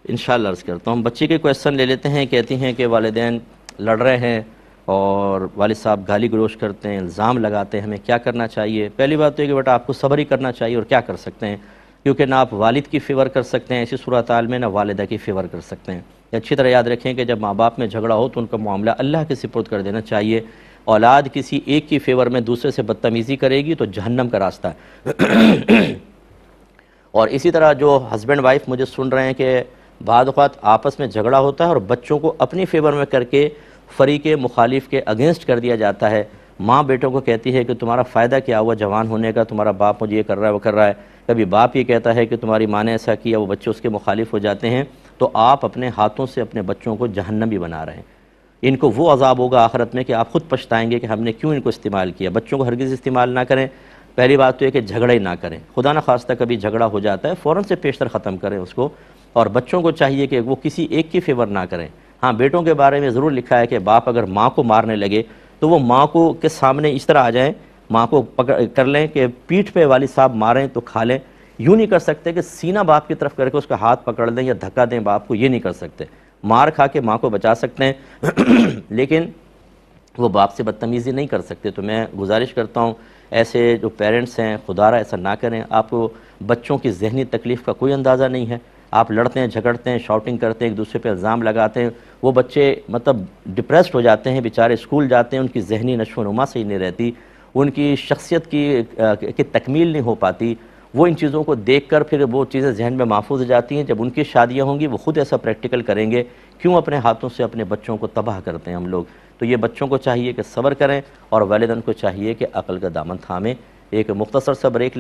انشاءاللہ عرض کرتا ہوں. بچی کے کویسچن لے لیتے ہیں. کہتی ہیں کہ والدین لڑ رہے ہیں اور والد صاحب گالی گلوچ کرتے ہیں، الزام لگاتے ہیں، ہمیں کیا کرنا چاہیے؟ پہلی بات تو یہ کہ بیٹا آپ کو صبر ہی کرنا چاہیے، اور کیا کر سکتے ہیں، کیونکہ نہ آپ والد کی فیور کر سکتے ہیں ایسی صورتحال میں، نہ والدہ کی فیور کر سکتے ہیں. اچھی طرح یاد رکھیں کہ جب ماں باپ میں جھگڑا ہو تو ان کا معاملہ اللہ کے سپرد کر دینا چاہیے. اولاد کسی ایک کی فیور میں دوسرے سے بدتمیزی کرے گی تو جہنم کا راستہ ہے. اور اسی طرح جو ہسبینڈ وائف مجھے سن رہے ہیں کہ بعض اوقات آپس میں جھگڑا ہوتا ہے اور بچوں کو اپنی فیور میں کر کے فریق مخالف کے اگینسٹ کر دیا جاتا ہے. ماں بیٹوں کو کہتی ہے کہ تمہارا فائدہ کیا ہوا جوان ہونے کا، تمہارا باپ مجھے یہ کر رہا ہے وہ کر رہا ہے. کبھی باپ یہ کہتا ہے کہ تمہاری ماں نے ایسا کیا، وہ بچے اس کے مخالف ہو جاتے ہیں. تو آپ اپنے ہاتھوں سے اپنے بچوں کو جہنمی بنا رہے ہیں. ان کو وہ عذاب ہوگا آخرت میں کہ آپ خود پچھتائیں گے کہ ہم نے کیوں ان کو استعمال کیا. بچوں کو ہرگز استعمال نہ کریں. پہلی بات تو یہ کہ جھگڑا ہی نہ کریں. خدا نہ خواستہ کبھی جھگڑا ہو جاتا ہے فوراً سے پیشتر ختم کریں اس کو. اور بچوں کو چاہیے کہ وہ کسی ایک کی فیور نہ کریں. ہاں بیٹوں کے بارے میں ضرور لکھا ہے کہ باپ اگر ماں کو مارنے لگے تو وہ ماں کو کے سامنے اس طرح آ جائیں، ماں کو پکڑ کر لیں کہ پیٹھ پہ والد صاحب ماریں تو کھا لیں. یوں نہیں کر سکتے کہ سینہ باپ کی طرف کر کے اس کا ہاتھ پکڑ دیں یا دھکا دیں باپ کو، یہ نہیں کر سکتے. مار کھا کے ماں کو بچا سکتے ہیں لیکن وہ باپ سے بدتمیزی نہیں کر سکتے. تو میں گزارش کرتا ہوں ایسے جو پیرنٹس ہیں خدارہ ایسا نہ کریں. آپ کو بچوں کی ذہنی تکلیف کا کوئی اندازہ نہیں ہے. آپ لڑتے ہیں، جھگڑتے ہیں، شاؤٹنگ کرتے ہیں، ایک دوسرے پہ الزام لگاتے ہیں. وہ بچے مطلب ڈپریسڈ ہو جاتے ہیں بیچارے، اسکول جاتے ہیں، ان کی ذہنی نشو و نما صحیح نہیں رہتی، ان کی شخصیت کی تکمیل نہیں ہو پاتی. وہ ان چیزوں کو دیکھ کر پھر وہ چیزیں ذہن میں محفوظ ہو جاتی ہیں. جب ان کی شادیاں ہوں گی وہ خود ایسا پریکٹیکل کریں گے. کیوں اپنے ہاتھوں سے اپنے بچوں کو تباہ کرتے ہیں ہم لوگ؟ تو یہ بچوں کو چاہیے کہ صبر کریں اور والدین کو چاہیے کہ عقل کا دامن تھامیں. ایک مختصر سا بریک